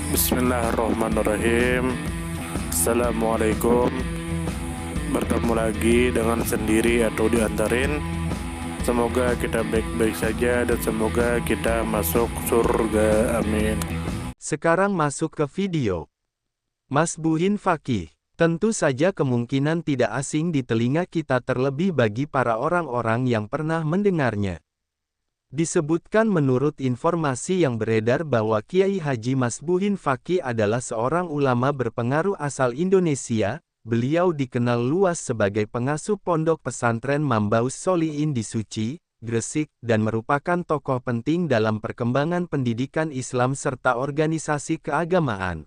Bismillahirrahmanirrahim. Assalamualaikum. Bertemu lagi dengan sendiri atau diantarin. Semoga kita baik-baik saja dan semoga kita masuk surga. Amin. Sekarang masuk ke video. Masbuhin Faqih. Tentu saja kemungkinan tidak asing di telinga kita, terlebih bagi para orang-orang yang pernah mendengarnya. Disebutkan menurut informasi yang beredar bahwa Kiai Haji Masbuhin Faqih adalah seorang ulama berpengaruh asal Indonesia. Beliau dikenal luas sebagai pengasuh pondok pesantren Mambaus Sholihin di Suci, Gresik, dan merupakan tokoh penting dalam perkembangan pendidikan Islam serta organisasi keagamaan.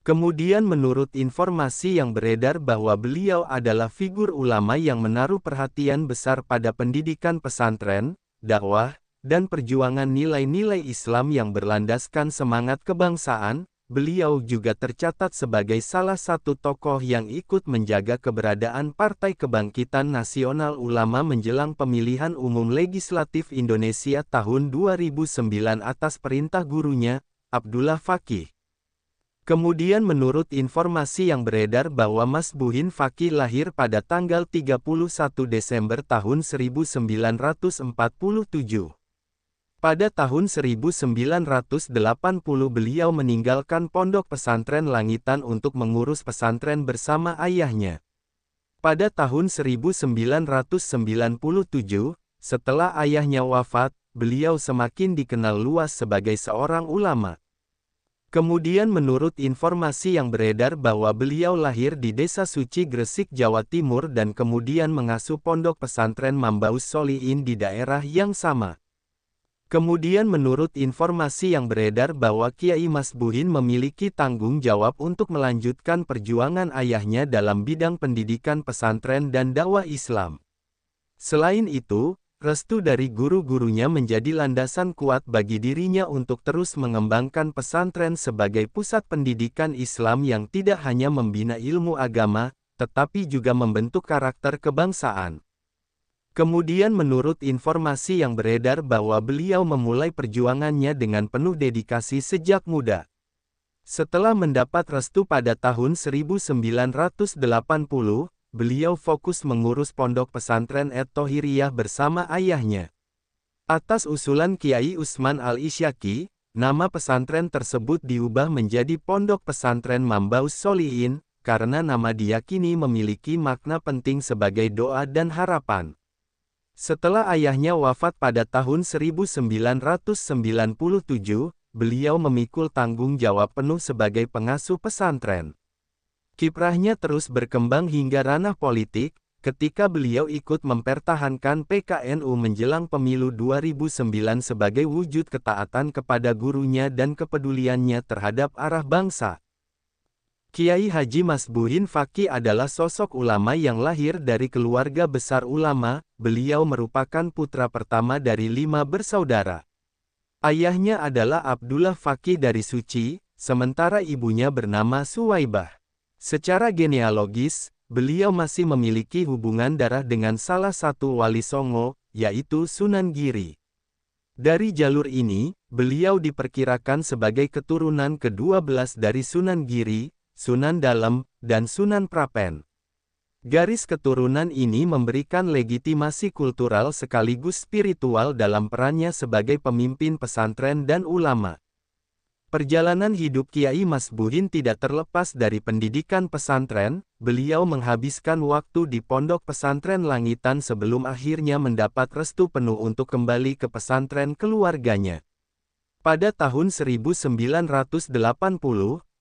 Kemudian menurut informasi yang beredar bahwa beliau adalah figur ulama yang menaruh perhatian besar pada pendidikan pesantren, dakwah, dan perjuangan nilai-nilai Islam yang berlandaskan semangat kebangsaan. Beliau juga tercatat sebagai salah satu tokoh yang ikut menjaga keberadaan Partai Kebangkitan Nasional Ulama menjelang pemilihan umum legislatif Indonesia tahun 2009 atas perintah gurunya, Abdullah Faqih. Kemudian menurut informasi yang beredar bahwa Masbuhin Faqih lahir pada tanggal 31 Desember tahun 1947. Pada tahun 1980 beliau meninggalkan pondok pesantren Langitan untuk mengurus pesantren bersama ayahnya. Pada tahun 1997, setelah ayahnya wafat, beliau semakin dikenal luas sebagai seorang ulama. Kemudian menurut informasi yang beredar bahwa beliau lahir di Desa Suci Gresik, Jawa Timur dan kemudian mengasuh pondok pesantren Mambaus Sholihin di daerah yang sama. Kemudian menurut informasi yang beredar bahwa Kiai Masbuhin memiliki tanggung jawab untuk melanjutkan perjuangan ayahnya dalam bidang pendidikan pesantren dan dakwah Islam. Selain itu, restu dari guru-gurunya menjadi landasan kuat bagi dirinya untuk terus mengembangkan pesantren sebagai pusat pendidikan Islam yang tidak hanya membina ilmu agama, tetapi juga membentuk karakter kebangsaan. Kemudian menurut informasi yang beredar bahwa beliau memulai perjuangannya dengan penuh dedikasi sejak muda. Setelah mendapat restu pada tahun 1980, beliau fokus mengurus pondok pesantren At-Thohiriyah bersama ayahnya. Atas usulan Kiai Usman Al-Isyaki, nama pesantren tersebut diubah menjadi Pondok Pesantren Mambaus Sholihin, karena nama diyakini memiliki makna penting sebagai doa dan harapan. Setelah ayahnya wafat pada tahun 1997, beliau memikul tanggung jawab penuh sebagai pengasuh pesantren. Kiprahnya terus berkembang hingga ranah politik, ketika beliau ikut mempertahankan PKNU menjelang pemilu 2009 sebagai wujud ketaatan kepada gurunya dan kepeduliannya terhadap arah bangsa. Kiai Haji Masbuhin Faqih adalah sosok ulama yang lahir dari keluarga besar ulama. Beliau merupakan putra pertama dari 5 bersaudara. Ayahnya adalah Abdullah Faqih dari Suci, sementara ibunya bernama Suwaibah. Secara genealogis, beliau masih memiliki hubungan darah dengan salah satu wali Songo, yaitu Sunan Giri. Dari jalur ini, beliau diperkirakan sebagai keturunan ke-12 dari Sunan Giri, Sunan Dalem, dan Sunan Prapen. Garis keturunan ini memberikan legitimasi kultural sekaligus spiritual dalam perannya sebagai pemimpin pesantren dan ulama. Perjalanan hidup Kiai Masbuhin tidak terlepas dari pendidikan pesantren. Beliau menghabiskan waktu di pondok pesantren Langitan sebelum akhirnya mendapat restu penuh untuk kembali ke pesantren keluarganya. Pada tahun 1980,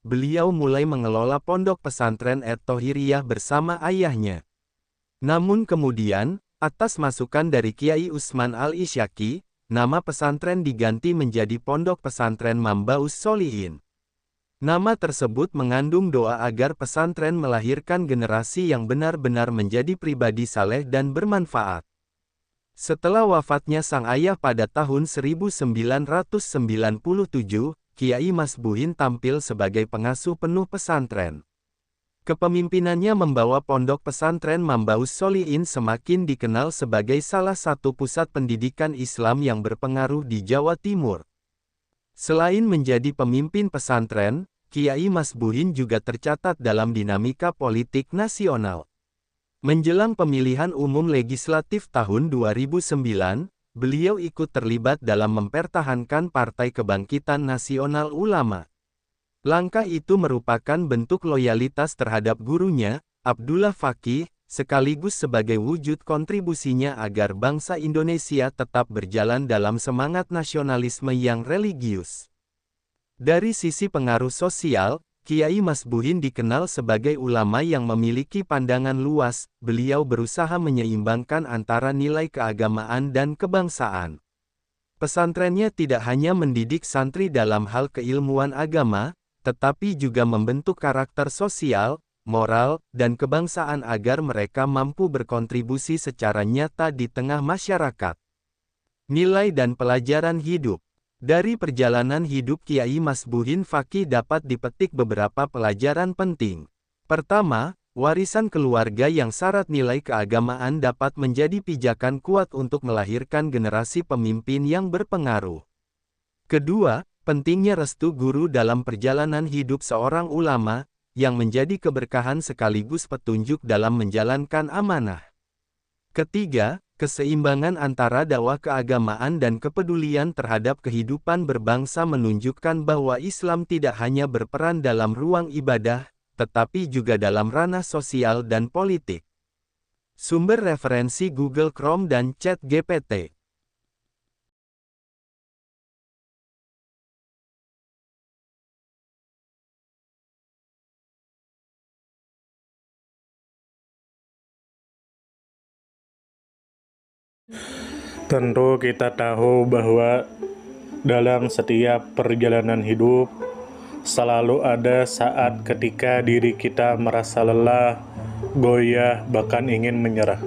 beliau mulai mengelola pondok pesantren At-Thohiriyah bersama ayahnya. Namun kemudian, atas masukan dari Kiai Usman Al-Isyaki, nama pesantren diganti menjadi Pondok Pesantren Mambaus Sholihin. Nama tersebut mengandung doa agar pesantren melahirkan generasi yang benar-benar menjadi pribadi saleh dan bermanfaat. Setelah wafatnya sang ayah pada tahun 1997, Kiai Masbuhin tampil sebagai pengasuh penuh pesantren. Kepemimpinannya membawa pondok pesantren Mambaus Sholihin semakin dikenal sebagai salah satu pusat pendidikan Islam yang berpengaruh di Jawa Timur. Selain menjadi pemimpin pesantren, Kiai Masbuhin juga tercatat dalam dinamika politik nasional. Menjelang pemilihan umum legislatif tahun 2009, beliau ikut terlibat dalam mempertahankan Partai Kebangkitan Nasional Ulama. Langkah itu merupakan bentuk loyalitas terhadap gurunya, Abdullah Faqih, sekaligus sebagai wujud kontribusinya agar bangsa Indonesia tetap berjalan dalam semangat nasionalisme yang religius. Dari sisi pengaruh sosial, Kiai Masbuhin dikenal sebagai ulama yang memiliki pandangan luas. Beliau berusaha menyeimbangkan antara nilai keagamaan dan kebangsaan. Pesantrennya tidak hanya mendidik santri dalam hal keilmuan agama, tetapi juga membentuk karakter sosial, moral, dan kebangsaan agar mereka mampu berkontribusi secara nyata di tengah masyarakat. Nilai dan pelajaran hidup. Dari perjalanan hidup Kiai Masbuhin Faqih dapat dipetik beberapa pelajaran penting. Pertama, warisan keluarga yang syarat nilai keagamaan dapat menjadi pijakan kuat untuk melahirkan generasi pemimpin yang berpengaruh. Kedua, pentingnya restu guru dalam perjalanan hidup seorang ulama, yang menjadi keberkahan sekaligus petunjuk dalam menjalankan amanah. Ketiga, keseimbangan antara dakwah keagamaan dan kepedulian terhadap kehidupan berbangsa menunjukkan bahwa Islam tidak hanya berperan dalam ruang ibadah, tetapi juga dalam ranah sosial dan politik. Sumber referensi Google Chrome dan ChatGPT. Tentu kita tahu bahwa dalam setiap perjalanan hidup selalu ada saat ketika diri kita merasa lelah, goyah, bahkan ingin menyerah.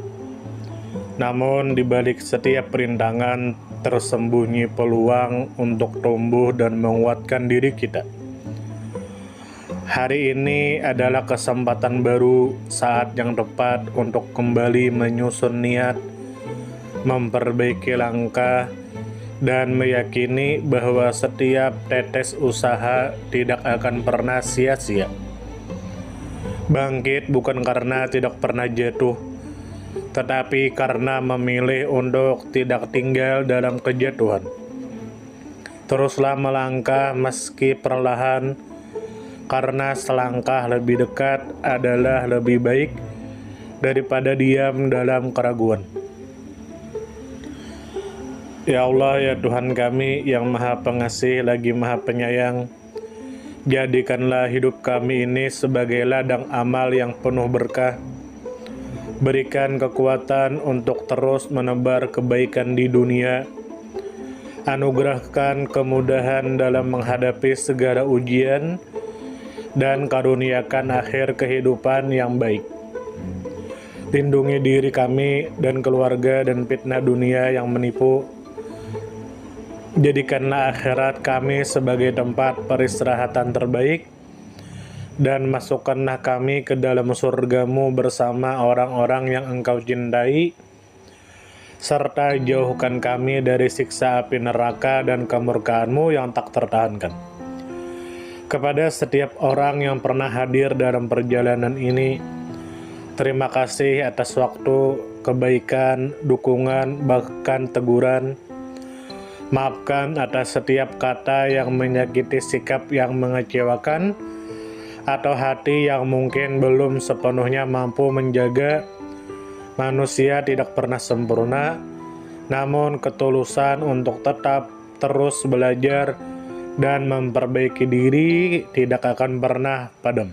Namun di balik setiap perintangan tersembunyi peluang untuk tumbuh dan menguatkan diri kita. Hari ini adalah kesempatan baru, saat yang tepat untuk kembali menyusun niat, memperbaiki langkah, dan meyakini bahwa setiap tetes usaha tidak akan pernah sia-sia. Bangkit bukan karena tidak pernah jatuh, tetapi karena memilih untuk tidak tinggal dalam kejatuhan. Teruslah melangkah meski perlahan, karena selangkah lebih dekat adalah lebih baik daripada diam dalam keraguan. Ya Allah, ya Tuhan kami yang Maha Pengasih lagi Maha Penyayang, jadikanlah hidup kami ini sebagai ladang amal yang penuh berkah. Berikan kekuatan untuk terus menebar kebaikan di dunia. Anugerahkan kemudahan dalam menghadapi segala ujian, dan karuniakan akhir kehidupan yang baik. Lindungi diri kami dan keluarga dan fitnah dunia yang menipu. Jadikanlah akhirat kami sebagai tempat peristirahatan terbaik, dan masukkanlah kami ke dalam surga-Mu bersama orang-orang yang Engkau cintai, serta jauhkan kami dari siksa api neraka dan kemurkaan-Mu yang tak tertahankan. Kepada setiap orang yang pernah hadir dalam perjalanan ini, terima kasih atas waktu, kebaikan, dukungan, bahkan teguran. Maafkan atas setiap kata yang menyakiti, sikap yang mengecewakan, atau hati yang mungkin belum sepenuhnya mampu menjaga. Manusia tidak pernah sempurna, namun ketulusan untuk tetap terus belajar dan memperbaiki diri tidak akan pernah padam.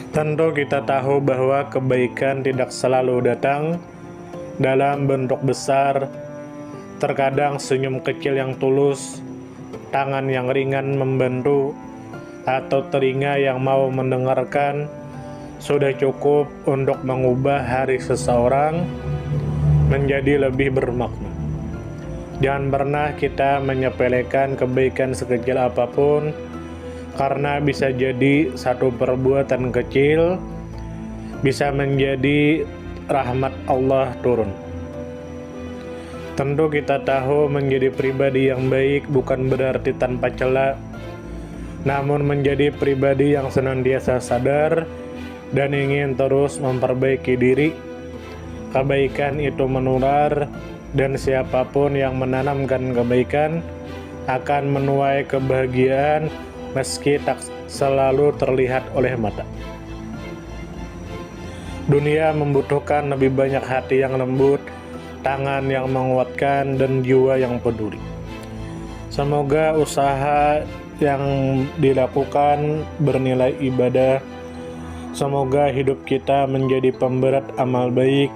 Tentu kita tahu bahwa kebaikan tidak selalu datang dalam bentuk besar. Terkadang senyum kecil yang tulus, tangan yang ringan membantu, atau telinga yang mau mendengarkan sudah cukup untuk mengubah hari seseorang menjadi lebih bermakna. Jangan pernah kita menyepelekan kebaikan sekecil apapun, karena bisa jadi satu perbuatan kecil bisa menjadi rahmat Allah turun. Tentu kita tahu menjadi pribadi yang baik bukan berarti tanpa cela, namun menjadi pribadi yang senantiasa sadar dan ingin terus memperbaiki diri. Kebaikan itu menular, dan siapapun yang menanamkan kebaikan akan menuai kebahagiaan meski tak selalu terlihat oleh mata. Dunia membutuhkan lebih banyak hati yang lembut, tangan yang menguatkan, dan jiwa yang peduli. Semoga usaha yang dilakukan bernilai ibadah. Semoga hidup kita menjadi pemberat amal baik,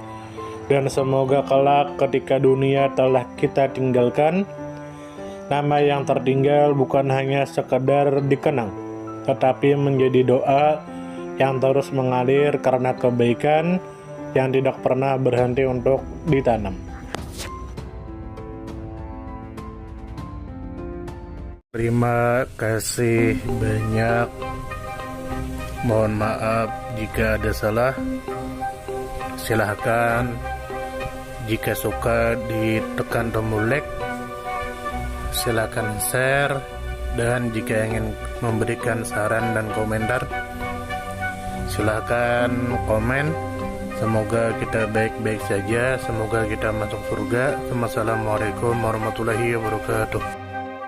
dan semoga kelak ketika dunia telah kita tinggalkan, nama yang tertinggal bukan hanya sekedar dikenang, tetapi menjadi doa yang terus mengalir karena kebaikan yang tidak pernah berhenti untuk ditanam. Terima kasih banyak. Mohon maaf jika ada salah. Silahkan jika suka ditekan tombol like. Silahkan share, dan jika ingin memberikan saran dan komentar, silahkan komen. Semoga kita baik-baik saja, semoga kita masuk surga. Wassalamualaikum warahmatullahi wabarakatuh.